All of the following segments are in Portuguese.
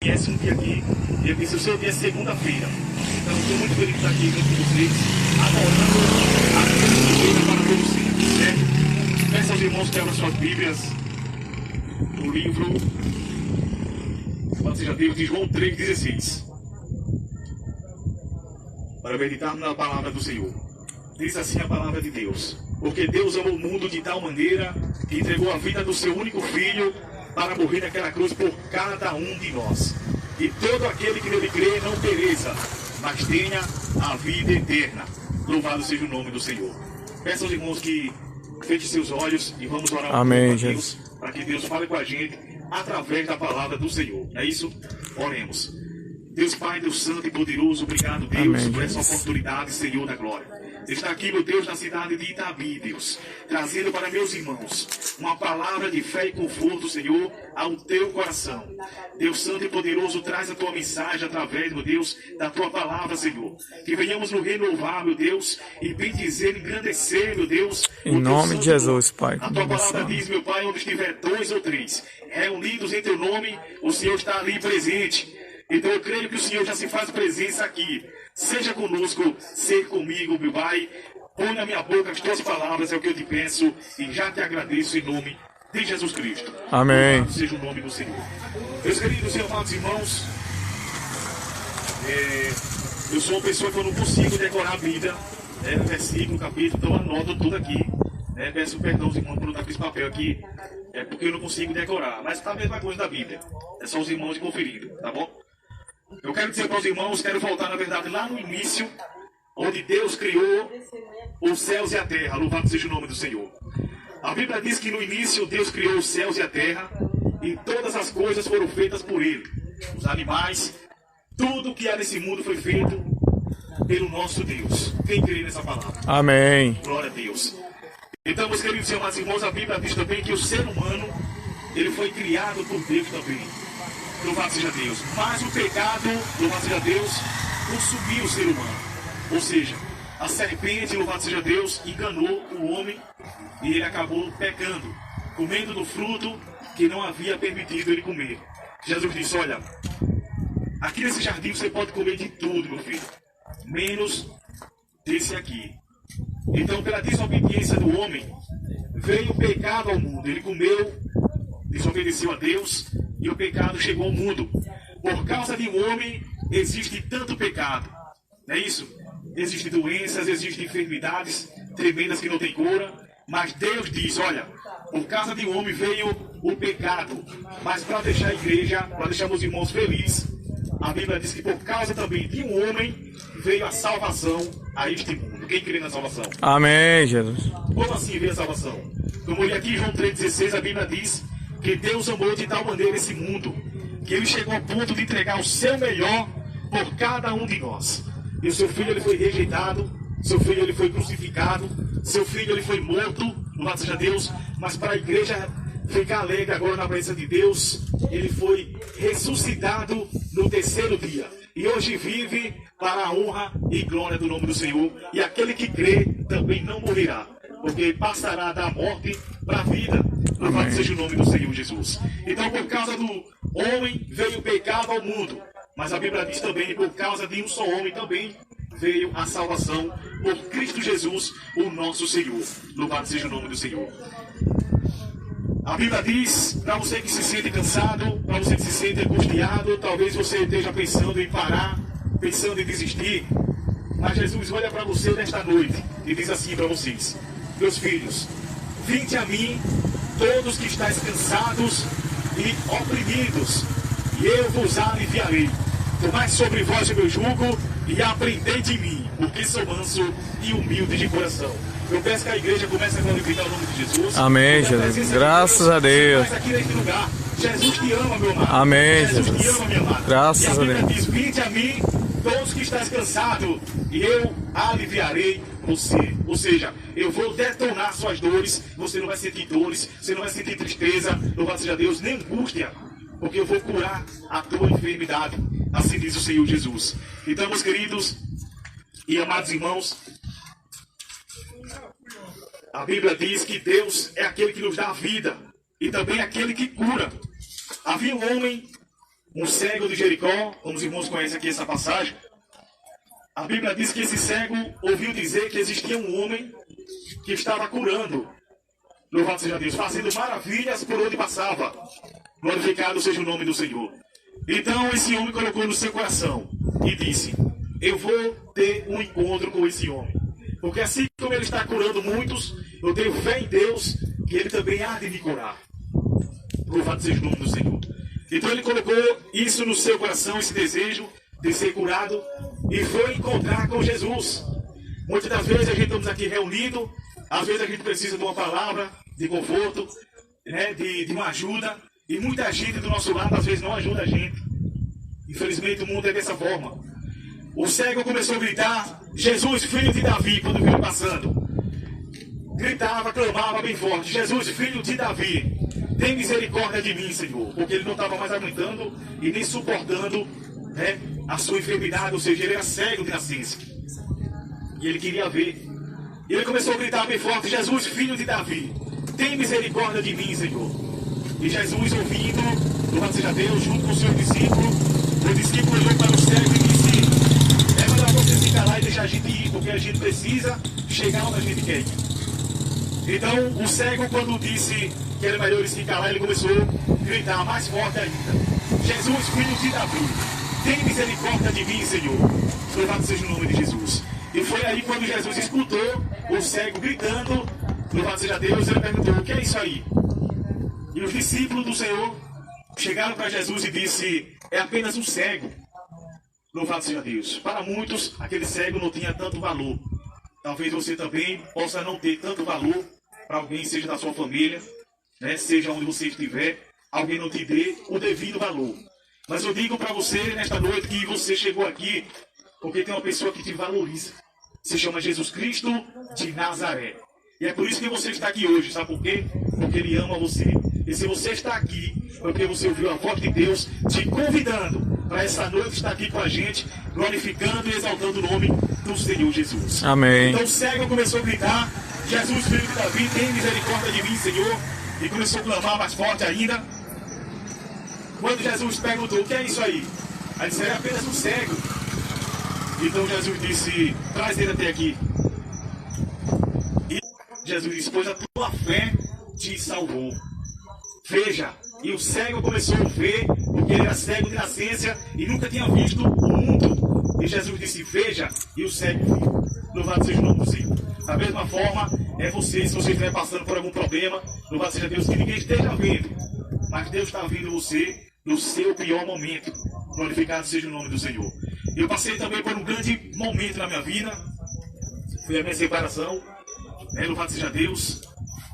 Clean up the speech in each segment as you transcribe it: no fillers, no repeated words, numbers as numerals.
conhece um dia aqui, e ele disse: o seu dia é segunda-feira. Então, estou muito feliz de estar aqui junto com vocês, adorando a segunda-feira para todos sempre, certo? Peço aos irmãos que abram suas Bíblias no livro, quando seja Deus, de João 3,16, para meditarmos na palavra do Senhor. Diz assim a palavra de Deus: porque Deus amou o mundo de tal maneira que entregou a vida do seu único Filho para morrer naquela cruz por cada um de nós. E todo aquele que nele crê não pereça, mas tenha a vida eterna. Louvado seja o nome do Senhor. Peço aos irmãos que fechem seus olhos e vamos orar a Deus, para que Deus fale com a gente através da palavra do Senhor. É isso? Oremos. Deus Pai, Deus Santo e Poderoso, obrigado, Deus, por essa oportunidade, Senhor da glória. Está aqui, meu Deus, na cidade de Itabi, Deus, trazendo para meus irmãos uma palavra de fé e conforto, Senhor, ao teu coração. Deus Santo e Poderoso, traz a tua mensagem através, meu Deus, da tua palavra, Senhor. Que venhamos no renovar, meu Deus, e bendizer, engrandecer, meu Deus, em nome de Jesus, Pai. A tua palavra diz, meu Pai, onde estiver 2 ou 3 reunidos em teu nome, o Senhor está ali presente. Então eu creio que o Senhor já se faz presença aqui. Seja conosco, seja comigo, meu Pai. Põe na minha boca as tuas palavras, é o que eu te peço, e já te agradeço em nome de Jesus Cristo. Amém. Louvado seja o nome do Senhor. Meus queridos e amados irmãos, eu sou uma pessoa que eu não consigo decorar a Bíblia, versículo, capítulo, então eu anoto tudo aqui. Peço perdão aos irmãos por não estar com esse papel aqui, porque eu não consigo decorar. Mas está a mesma coisa da Bíblia. É só os irmãos conferindo, tá bom? Eu quero dizer para os irmãos, quero voltar, na verdade, lá no início, onde Deus criou os céus e a terra. Louvado seja o nome do Senhor. A Bíblia diz que no início Deus criou os céus e a terra, e todas as coisas foram feitas por Ele. Os animais, tudo que há nesse mundo foi feito pelo nosso Deus. Quem crê nessa palavra? Amém. Glória a Deus. Então, meus queridos e amados irmãos, a Bíblia diz também que o ser humano, ele foi criado por Deus também. Louvado seja Deus. Mas o pecado, louvado seja Deus, consumiu o ser humano. Ou seja, a serpente, louvado seja Deus, enganou o homem e ele acabou pecando, comendo do fruto que não havia permitido ele comer. Jesus disse: olha, aqui nesse jardim você pode comer de tudo, meu filho, menos desse aqui. Então, pela desobediência do homem, veio o pecado ao mundo. Ele comeu, desobedeceu a Deus, e o pecado chegou ao mundo. Por causa de um homem, existe tanto pecado. Não é isso? Existem doenças, existem enfermidades tremendas que não tem cura. Mas Deus diz: olha, por causa de um homem veio o pecado. Mas para deixar a igreja, para deixar meus irmãos felizes, a Bíblia diz que por causa também de um homem veio a salvação a este mundo. Quem crê na salvação? Amém, Jesus. Como assim veio a salvação? Como eu li aqui em João 3,16, a Bíblia diz que Deus amou de tal maneira esse mundo, que Ele chegou ao ponto de entregar o seu melhor por cada um de nós. E o seu filho, ele foi rejeitado, seu filho, ele foi crucificado, seu filho, ele foi morto, louvado seja Deus, mas para a igreja ficar alegre agora na presença de Deus, ele foi ressuscitado no 3º dia. E hoje vive para a honra e glória do nome do Senhor. E aquele que crê também não morrerá, porque passará da morte para a vida. Louvado seja o nome do Senhor Jesus. Então, por causa do homem veio o pecado ao mundo. Mas a Bíblia diz também, por causa de um só homem também veio a salvação, por Cristo Jesus, o nosso Senhor. Louvado seja o nome do Senhor. A Bíblia diz, para você que se sente cansado, para você que se sente angustiado, talvez você esteja pensando em parar, pensando em desistir. Mas Jesus olha para você nesta noite e diz assim para vocês: meus filhos, vinde a mim, todos que estáis cansados e oprimidos, e eu vos aliviarei. Tomai sobre vós o meu jugo e aprendei de mim, porque sou manso e humilde de coração. Eu peço que a igreja comece a glorificar o nome de Jesus. Amém, Jesus. Graças a Deus. Aqui neste lugar, Jesus te ama, meu amado. Amém, Jesus te ama, minha amada. Graças a Deus. E a Bíblia diz: vinde a mim, todos que estáis cansados, e eu aliviarei você. Ou seja, eu vou detonar suas dores. Você não vai sentir dores, você não vai sentir tristeza, louvado seja Deus, nem angústia, porque eu vou curar a tua enfermidade. Assim diz o Senhor Jesus. Então, meus queridos e amados irmãos, a Bíblia diz que Deus é aquele que nos dá a vida e também aquele que cura. Havia um homem um cego de Jericó, como os irmãos conhecem aqui essa passagem. A Bíblia diz que esse cego ouviu dizer que existia um homem que estava curando, louvado seja Deus, fazendo maravilhas por onde passava. Glorificado seja o nome do Senhor. Então esse homem colocou no seu coração e disse: eu vou ter um encontro com esse homem, porque assim como ele está curando muitos, eu tenho fé em Deus que ele também há de me curar. Louvado seja o nome do Senhor. Então ele colocou isso no seu coração, esse desejo de ser curado, e foi encontrar com Jesus. Muitas das vezes a gente estamos aqui reunidos, às vezes a gente precisa de uma palavra de conforto, né, de uma ajuda, e muita gente do nosso lado às vezes não ajuda a gente. Infelizmente o mundo é dessa forma. O cego começou a gritar: Jesus, filho de Davi, quando viu passando. Gritava, clamava bem forte: Jesus, filho de Davi, tem misericórdia de mim, Senhor. Porque ele não estava mais aguentando e nem suportando, né, a sua enfermidade, ou seja, ele era cego de nascença. E ele queria ver. E ele começou a gritar bem forte: Jesus, filho de Davi, tem misericórdia de mim, Senhor. E Jesus, ouvindo, louvado seja Deus, junto com o seu discípulo, o discípulo olhou para o cego e disse: é melhor você se calar e deixar a gente ir, porque a gente precisa chegar onde a gente quer ir. Então, o cego, quando disse que era melhor ele se calar, ele começou a gritar mais forte ainda: Jesus, filho de Davi, tem misericórdia de mim, Senhor. Louvado seja o nome de Jesus. E foi aí quando Jesus escutou o cego gritando, louvado seja Deus, ele perguntou: o que é isso aí? E os discípulos do Senhor chegaram para Jesus e disse: é apenas um cego. Louvado seja Deus. Para muitos, aquele cego não tinha tanto valor. Talvez você também possa não ter tanto valor para alguém, seja da sua família, né, seja onde você estiver, alguém não te dê o devido valor. Mas eu digo para você nesta noite que você chegou aqui porque tem uma pessoa que te valoriza. Se chama Jesus Cristo de Nazaré. E é por isso que você está aqui hoje, sabe por quê? Porque Ele ama você. E se você está aqui, porque você ouviu a voz de Deus te convidando para essa noite estar aqui com a gente, glorificando e exaltando o nome do Senhor Jesus. Amém. Então o cego começou a gritar: Jesus, filho de Davi, tem misericórdia de mim, Senhor. E começou a clamar mais forte ainda. Quando Jesus perguntou: o que é isso aí? Aí disse: é apenas um cego. Então Jesus disse: traz ele até aqui. E Jesus disse: pois a tua fé te salvou. Veja, e o cego começou a ver, porque ele era cego de nascença e nunca tinha visto o mundo. E Jesus disse: veja, e o cego viu. Louvado seja o nome do Senhor. Da mesma forma, é você, se você estiver passando por algum problema, louvado seja Deus, que ninguém esteja vendo, mas Deus está vendo você no seu pior momento. Glorificado seja o nome do Senhor. Eu passei também por um grande momento na minha vida, foi a minha separação, né? Louvado seja Deus.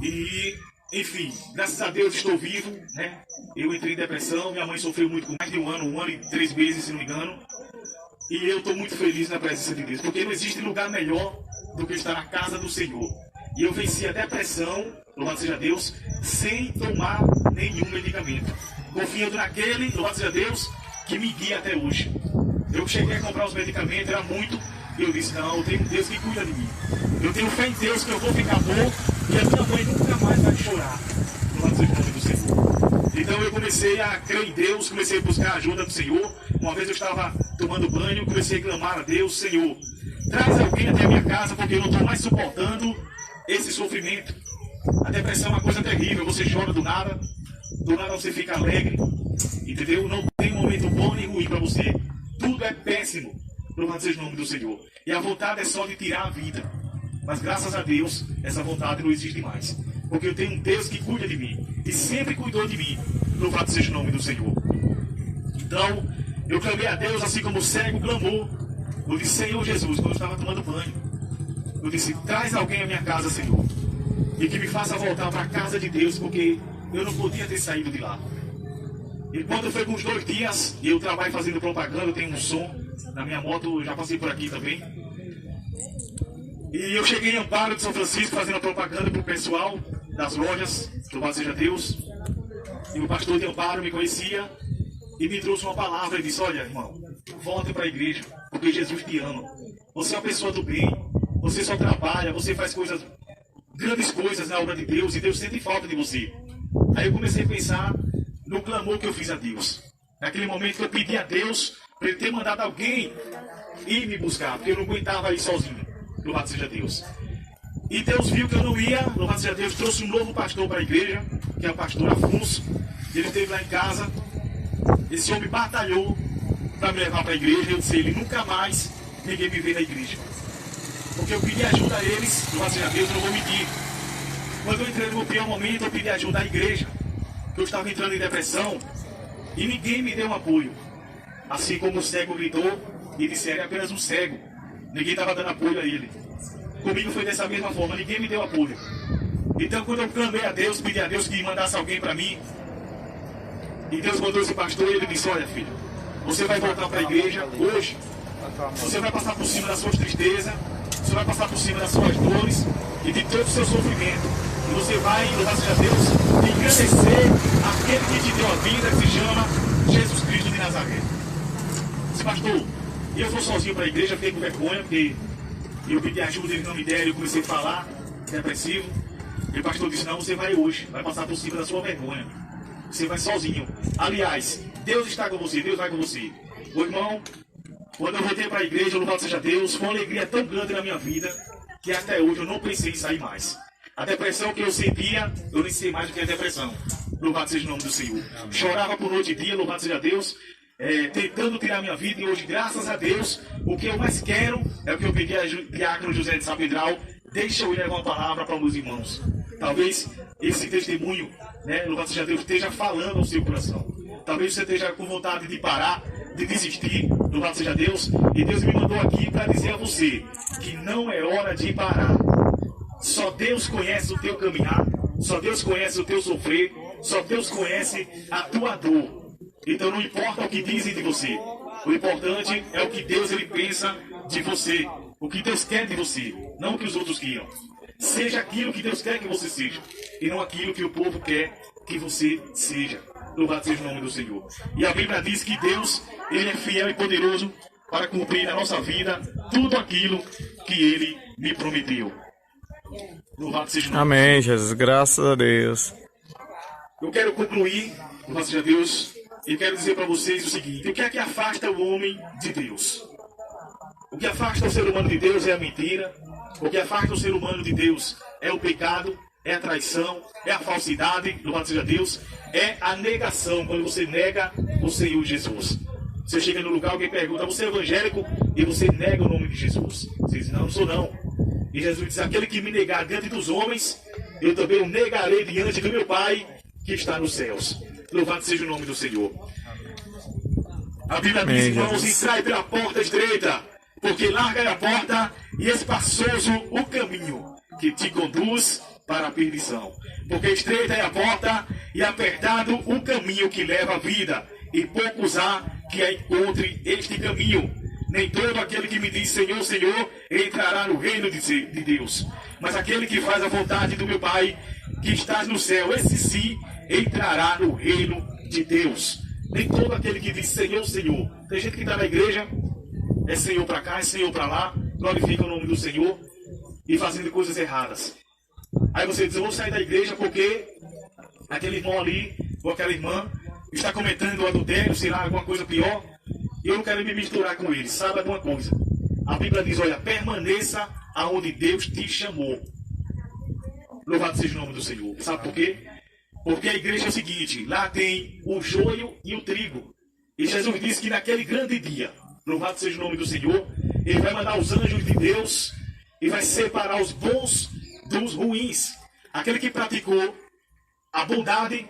E enfim, graças a Deus estou vivo, né? Eu entrei em depressão, minha mãe sofreu muito com mais de um ano e 3 meses, se não me engano. E eu estou muito feliz na presença de Deus, porque não existe lugar melhor do que estar na casa do Senhor. E eu venci a depressão, louvado seja Deus, sem tomar nenhum medicamento. Confiando naquele, louvado seja Deus, que me guia até hoje. Eu cheguei a comprar os medicamentos, era muito, e eu disse: não, eu tenho um Deus que cuida de mim. Eu tenho fé em Deus que eu vou ficar bom e a minha mãe nunca mais vai chorar. Louvado seja o nome do Senhor. Então eu comecei a crer em Deus, comecei a buscar a ajuda do Senhor. Uma vez eu estava tomando banho, comecei a clamar a Deus: Senhor, traz alguém até a minha casa, porque eu não estou mais suportando esse sofrimento. A depressão é uma coisa terrível, você chora do nada você fica alegre, entendeu? Não tem momento bom nem ruim para você, tudo é péssimo. Louvado seja o nome do Senhor. E a vontade é só de tirar a vida. Mas graças a Deus, essa vontade não existe mais. Porque eu tenho um Deus que cuida de mim. E sempre cuidou de mim. Louvado seja o nome do Senhor. Então, eu clamei a Deus assim como o cego clamou. Eu disse: Senhor Jesus, quando eu estava tomando banho, eu disse: traz alguém à minha casa, Senhor. E que me faça voltar para a casa de Deus, porque eu não podia ter saído de lá. E quando foi com uns 2 dias, e eu trabalho fazendo propaganda, eu tenho um som na minha moto, eu já passei por aqui também. E eu cheguei em Amparo de São Francisco fazendo a propaganda para o pessoal das lojas, louvado seja Deus. E o pastor de Amparo me conhecia e me trouxe uma palavra e disse: olha, irmão, volte para a igreja, porque Jesus te ama. Você é uma pessoa do bem, você só trabalha, você faz coisas, grandes coisas na obra de Deus, e Deus sente falta de você. Aí eu comecei a pensar no clamor que eu fiz a Deus. Naquele momento que eu pedi a Deus para Ele ter mandado alguém ir me buscar, porque eu não aguentava ir sozinho. Louvado seja Deus. E Deus viu que eu não ia, louvado seja Deus, trouxe um novo pastor para a igreja, que é o pastor Afonso. Ele esteve lá em casa. Esse homem batalhou para me levar para a igreja. Eu disse, ele nunca mais ninguém me vê na igreja. Porque eu pedi ajuda a eles, louvado seja Deus, eu não vou mentir. Quando eu entrei no meu pior momento, eu pedi ajuda à igreja. Eu estava entrando em depressão e ninguém me deu um apoio. Assim como o cego gritou e disse, era apenas um cego. Ninguém estava dando apoio a ele. Comigo foi dessa mesma forma, ninguém me deu apoio. Então quando eu clamei a Deus, pedi a Deus que mandasse alguém para mim, e Deus mandou esse pastor e ele disse, olha filho, você vai voltar para a igreja hoje, você vai passar por cima das suas tristezas, você vai passar por cima das suas dores e de todo o seu sofrimento. E você vai, louvado seja Deus, engrandecer aquele que te deu a vida, que se chama Jesus Cristo de Nazaré. Disse, pastor, e eu vou sozinho para a igreja, fiquei com vergonha, porque eu pedi ajuda, eles não me deram, eu comecei a falar, depressivo. E o pastor disse, não, você vai hoje, vai passar por cima da sua vergonha. Você vai sozinho. Aliás, Deus está com você, Deus vai com você. O irmão, quando eu voltei para a igreja, louvado seja Deus, foi uma alegria tão grande na minha vida, que até hoje eu não pensei em sair mais. A depressão que eu sentia, eu nem sei mais o que é depressão. Louvado seja o nome do Senhor. Chorava por noite e dia, louvado seja Deus, tentando tirar minha vida. E hoje, graças a Deus, o que eu mais quero é o que eu pedi a Diácono José de Sapedral. Deixa eu levar uma palavra para os meus irmãos. Talvez esse testemunho, louvado seja Deus, esteja falando ao seu coração. Talvez você esteja com vontade de parar, de desistir, louvado seja Deus. E Deus me mandou aqui para dizer a você que não é hora de parar. Só Deus conhece o teu caminhar, só Deus conhece o teu sofrer, só Deus conhece a tua dor. Então não importa o que dizem de você, o importante é o que Deus ele pensa de você, o que Deus quer de você, não o que os outros queiram. Seja aquilo que Deus quer que você seja, e não aquilo que o povo quer que você seja. Louvado seja o nome do Senhor. E a Bíblia diz que Deus ele é fiel e poderoso para cumprir na nossa vida tudo aquilo que Ele me prometeu. Louvado seja o nome. Amém, Jesus. Graças a Deus. Eu quero concluir, louvado seja Deus, e quero dizer para vocês o seguinte: o que é que afasta o homem de Deus? O que afasta o ser humano de Deus é a mentira. O que afasta o ser humano de Deus é o pecado, é a traição, é a falsidade, louvado seja Deus, é a negação, quando você nega o Senhor Jesus. Você chega no lugar, alguém pergunta, você é evangélico? E você nega o nome de Jesus. Você diz, não sou não. E Jesus diz, aquele que me negar diante dos homens, eu também o negarei diante do meu Pai, que está nos céus. Louvado seja o nome do Senhor. A Bíblia diz, irmãos, entrai pela porta estreita, porque larga é a porta e espaçoso o caminho que te conduz para a perdição. Porque estreita é a porta e apertado o caminho que leva à vida, e poucos há que a encontre este caminho. Nem todo aquele que me diz Senhor, Senhor, entrará no reino de Deus. Mas aquele que faz a vontade do meu Pai, que estás no céu, esse sim entrará no reino de Deus. Nem todo aquele que diz Senhor, Senhor. Tem gente que está na igreja, é Senhor para cá, é Senhor para lá, glorifica o nome do Senhor e fazendo coisas erradas. Aí você diz, eu vou sair da igreja porque aquele irmão ali, ou aquela irmã, está cometendo adultério, sei lá, alguma coisa pior, e eu não quero me misturar com eles. Saiba de uma coisa, a Bíblia diz, olha, permaneça aonde Deus te chamou. Louvado seja o nome do Senhor. Sabe por quê? Porque a igreja é o seguinte, lá tem o joio e o trigo. E Jesus disse que naquele grande dia, louvado seja o nome do Senhor, Ele vai mandar os anjos de Deus e vai separar os bons dos ruins. Aquele que praticou a bondade,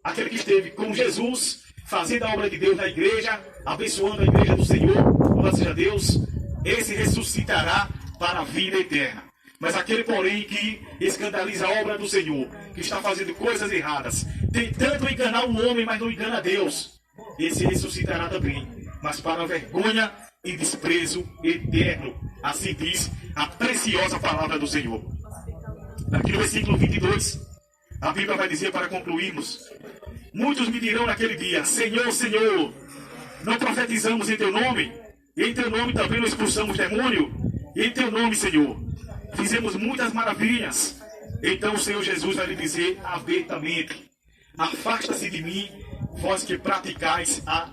aquele que esteve com Jesus, fazendo a obra de Deus na igreja, abençoando a igreja do Senhor, louvado seja Deus, esse ressuscitará para a vida eterna. Mas aquele, porém, que escandaliza a obra do Senhor, que está fazendo coisas erradas, tentando enganar o homem, mas não engana Deus, esse ressuscitará também, mas para a vergonha e desprezo eterno. Assim diz a preciosa palavra do Senhor. Aqui no versículo 22, a Bíblia vai dizer, para concluirmos, muitos me dirão naquele dia, Senhor, Senhor, não profetizamos em Teu nome? E em Teu nome também não expulsamos demônio? E em Teu nome, Senhor, fizemos muitas maravilhas. Então o Senhor Jesus vai lhe dizer abertamente, afasta-se de mim, vós que praticais a